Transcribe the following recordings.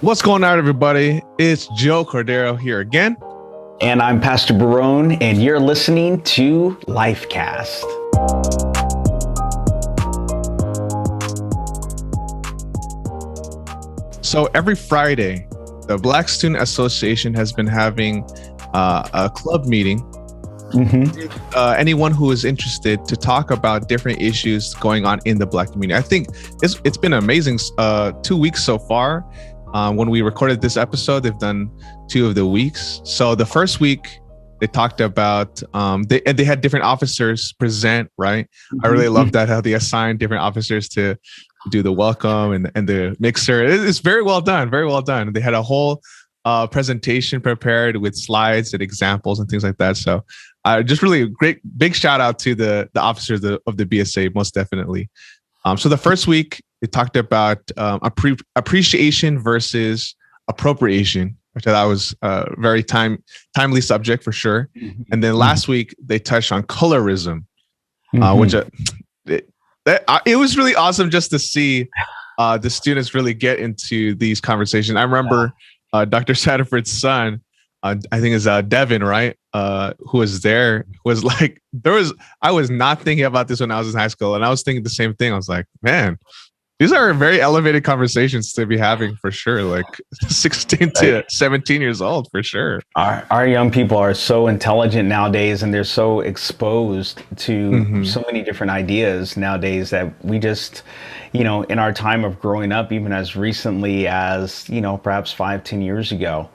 What's going on, everybody? It's Joe Cordero here again. And I'm Pastor Barone, and you're listening to LifeCast. So every Friday, the Black Student Association has been having a club meeting. Anyone who is interested to talk about different issues going on in the Black community. I think it's been an amazing 2 weeks so far. When we recorded this episode, they've done 2 of the weeks. So the first week, they talked about they had different officers present, right? I really love that, how they assigned different officers to do the welcome and the mixer. It's very well done, very well done. They had a whole presentation prepared with slides and examples and things like that. So just really great, big shout out to the officers of the BSA, most definitely. So the first week, they talked about appreciation versus appropriation, which I thought was a very timely subject for sure. And then last week, they touched on colorism, which it was really awesome just to see the students really get into these conversations. I remember Dr. Satterford's son, I think it's Devin, right? Who was there, was like, I was not thinking about this when I was in high school. And I was thinking the same thing. I was like, man, these are very elevated conversations to be having for sure. Like 16 to 17 years old for sure. Our young people are so intelligent nowadays, and they're so exposed to so many different ideas nowadays that we just, in our time of growing up, even as recently as, perhaps 5-10 years ago,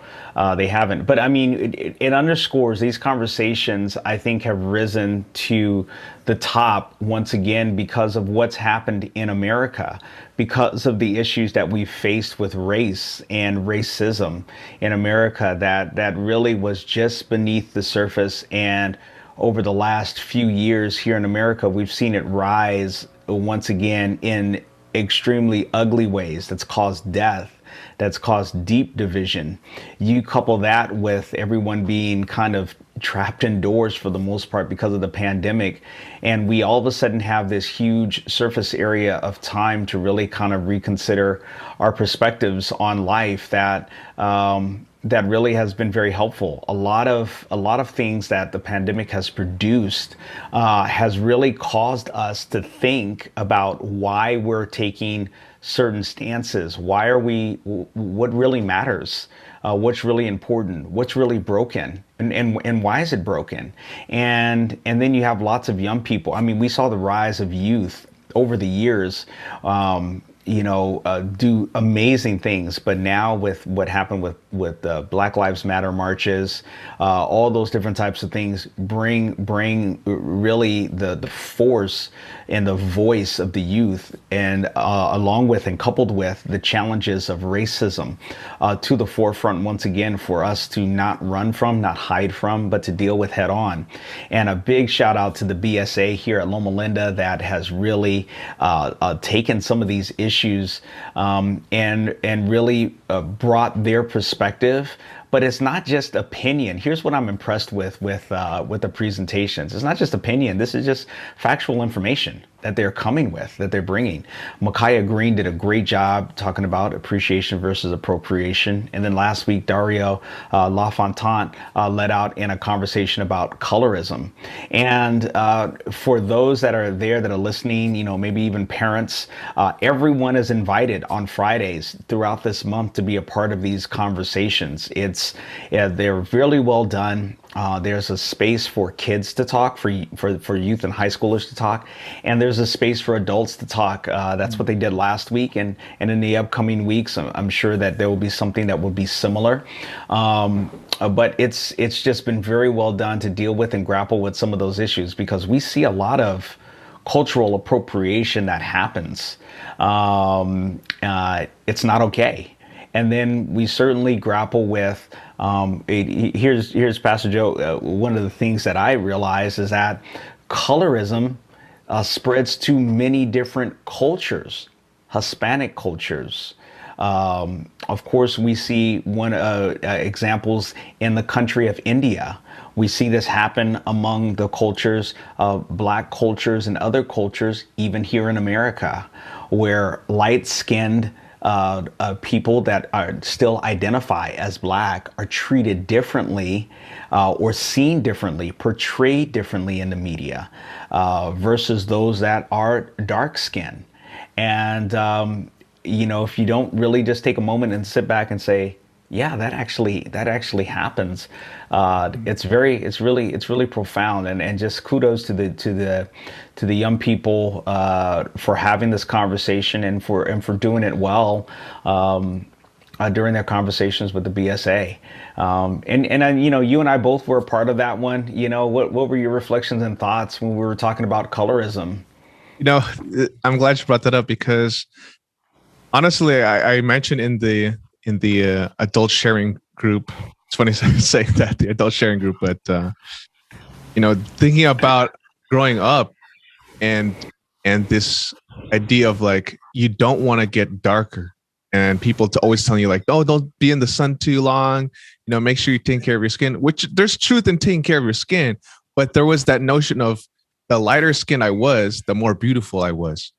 they haven't. But I mean, it underscores these conversations, I think, have risen to the top once again because of what's happened in America, because of the issues that we've faced with race and racism in America that really was just beneath the surface. And over the last few years here in America, we've seen it rise once again in extremely ugly ways that's caused death, that's caused deep division. You couple that with everyone being kind of trapped indoors for the most part because of the pandemic, and we all of a sudden have this huge surface area of time to really kind of reconsider our perspectives on life that really has been very helpful. A lot of things that the pandemic has produced has really caused us to think about why we're taking certain stances. Why are we? What really matters? What's really important? What's really broken? And why is it broken? And then you have lots of young people. I mean, we saw the rise of youth over the years. Do amazing things. But now with what happened with Black Lives Matter marches, all those different types of things bring really the force and the voice of the youth, and along with and coupled with the challenges of racism to the forefront once again for us to not run from, not hide from, but to deal with head on. And a big shout out to the BSA here at Loma Linda that has really taken some of these issues and really brought their perspective. But it's not just opinion. Here's what I'm impressed with the presentations. It's not just opinion. This is just factual information that they're coming with, that they're bringing. Micaiah Green did a great job talking about appreciation versus appropriation. And then last week, Dario LaFontaine led out in a conversation about colorism. And for those that are there that are listening, maybe even parents, everyone is invited on Fridays throughout this month to be a part of these conversations. They're really well done. There's a space for kids to talk, for youth and high schoolers to talk, and there's a space for adults to talk. That's what they did last week, and in the upcoming weeks, I'm sure that there will be something that will be similar. But it's just been very well done to deal with and grapple with some of those issues, because we see a lot of cultural appropriation that happens. It's not okay. And then we certainly grapple with, here's Pastor Joe, one of the things that I realize is that colorism spreads to many different cultures, Hispanic cultures. Of course, we see examples in the country of India. We see this happen among the cultures, Black cultures and other cultures, even here in America, where light-skinned people that are still identify as Black are treated differently, or seen differently, portrayed differently in the media, versus those that are dark skinned. And if you don't really just take a moment and sit back and say, yeah, that actually happens. It's really profound, and just kudos to the young people for having this conversation, and for doing it well during their conversations with the BSA. You and I both were a part of that one. What were your reflections and thoughts when we were talking about colorism? I'm glad you brought that up, because honestly, I mentioned in the adult sharing group. It's funny saying that, the adult sharing group, but thinking about growing up, and this idea of like, you don't want to get darker, and people always telling you like, oh, don't be in the sun too long. Make sure you take care of your skin. Which there's truth in taking care of your skin, but there was that notion of the lighter skin I was, the more beautiful I was.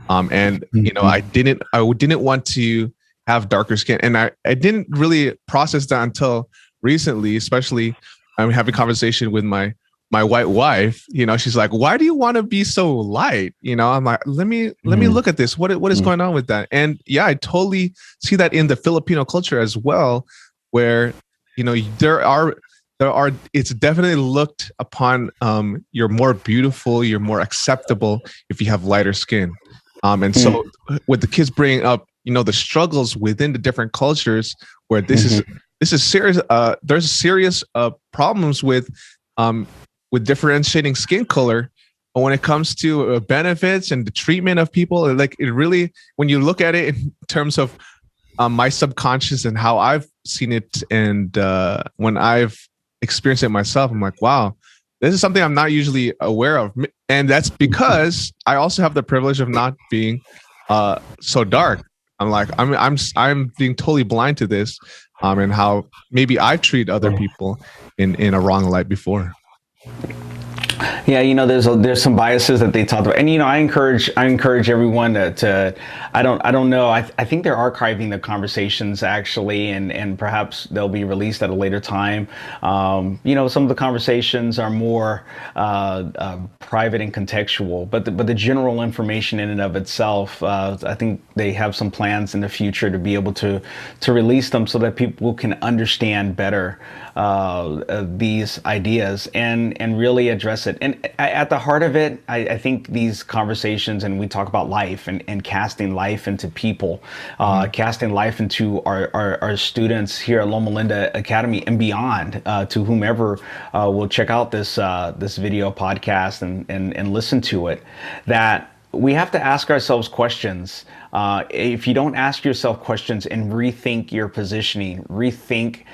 And I didn't want to have darker skin, and I didn't really process that until recently. Especially, I'm having a conversation with my white wife. She's like, "Why do you want to be so light?" I'm like, "Let me look at this. What is going on with that?" And yeah, I totally see that in the Filipino culture as well, where there are. It's definitely looked upon. You're more beautiful. You're more acceptable if you have lighter skin. And so with the kids bringing up, the struggles within the different cultures, where this is serious. There's serious problems with differentiating skin color when it comes to benefits and the treatment of people. Like, it really, when you look at it in terms of my subconscious and how I've seen it, and when I've experienced it myself, I'm like, wow, this is something I'm not usually aware of. And that's because I also have the privilege of not being so dark. I'm like, I'm being totally blind to this, and how maybe I've treated other people in a wrong light before. Yeah, there's some biases that they talked about, and I encourage everyone to I don't know. I think they're archiving the conversations actually, and perhaps they'll be released at a later time. Some of the conversations are more private and contextual, but the general information in and of itself, I think they have some plans in the future to be able to release them so that people can understand better these ideas and really address it. And at the heart of it, I think these conversations, and we talk about life and casting life into people, casting life into our students here at Loma Linda Academy and beyond, to whomever will check out this video podcast and listen to it, that we have to ask ourselves questions. If you don't ask yourself questions and rethink your positioning, rethink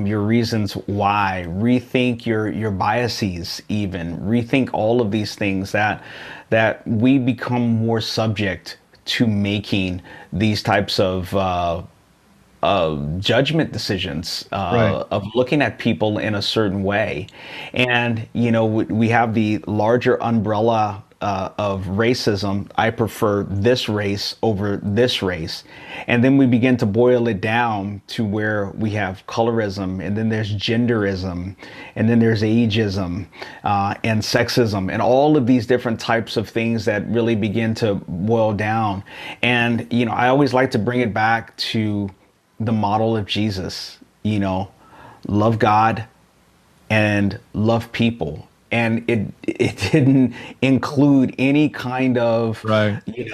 your reasons why, rethink your biases, even rethink all of these things, that we become more subject to making these types of judgment decisions, Right. of looking at people in a certain way. And we have the larger umbrella of racism. I prefer this race over this race. And then we begin to boil it down to where we have colorism, and then there's genderism, and then there's ageism, and sexism, and all of these different types of things that really begin to boil down. And, I always like to bring it back to the model of Jesus, love God and love people. And it didn't include any kind of, Right. it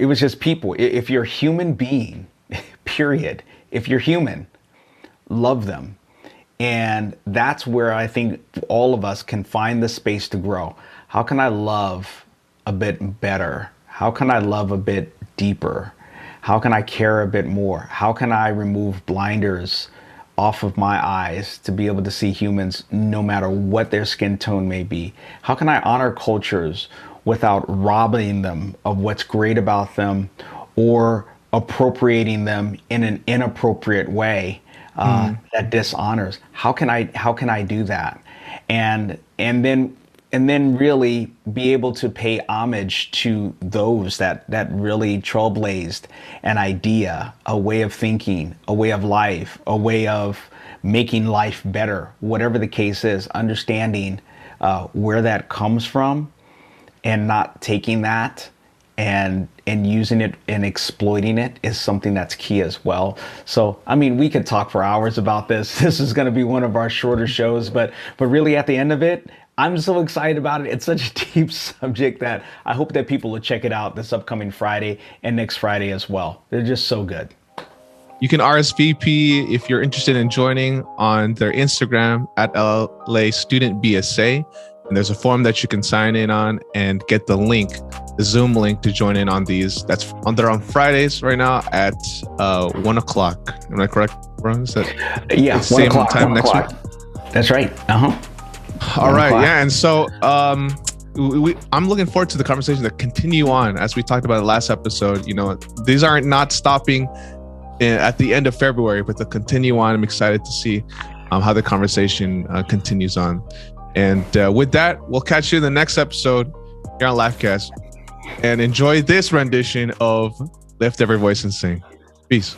was just people. If you're a human being, period, if you're human, love them. And that's where I think all of us can find the space to grow. How can I love a bit better? How can I love a bit deeper? How can I care a bit more? How can I remove blinders off of my eyes to be able to see humans no matter what their skin tone may be? How can I honor cultures without robbing them of what's great about them, or appropriating them in an inappropriate way that dishonors? How can I do that? And then and then really be able to pay homage to those that really trailblazed an idea, a way of thinking, a way of life, a way of making life better, whatever the case is, understanding where that comes from and not taking that and using it and exploiting it is something that's key as well. So, I mean, we could talk for hours about this. This is going to be one of our shorter shows, but really at the end of it, I'm so excited about it. It's such a deep subject that I hope that people will check it out this upcoming Friday and next Friday as well. They're just so good. You can RSVP if you're interested in joining on their Instagram at LA Student BSA. And there's a form that you can sign in on and get the link, the Zoom link to join in on these. They're on Fridays right now at 1 o'clock. Am I correct, bro? Is that same time next week? That's right. All right. Yeah. And so I'm looking forward to the conversation that continue on as we talked about in the last episode. You know, these aren't not stopping at the end of February, but they'll continue on. I'm excited to see how the conversation continues on. And with that, we'll catch you in the next episode here on LifeCast. And enjoy this rendition of Lift Every Voice and Sing. Peace.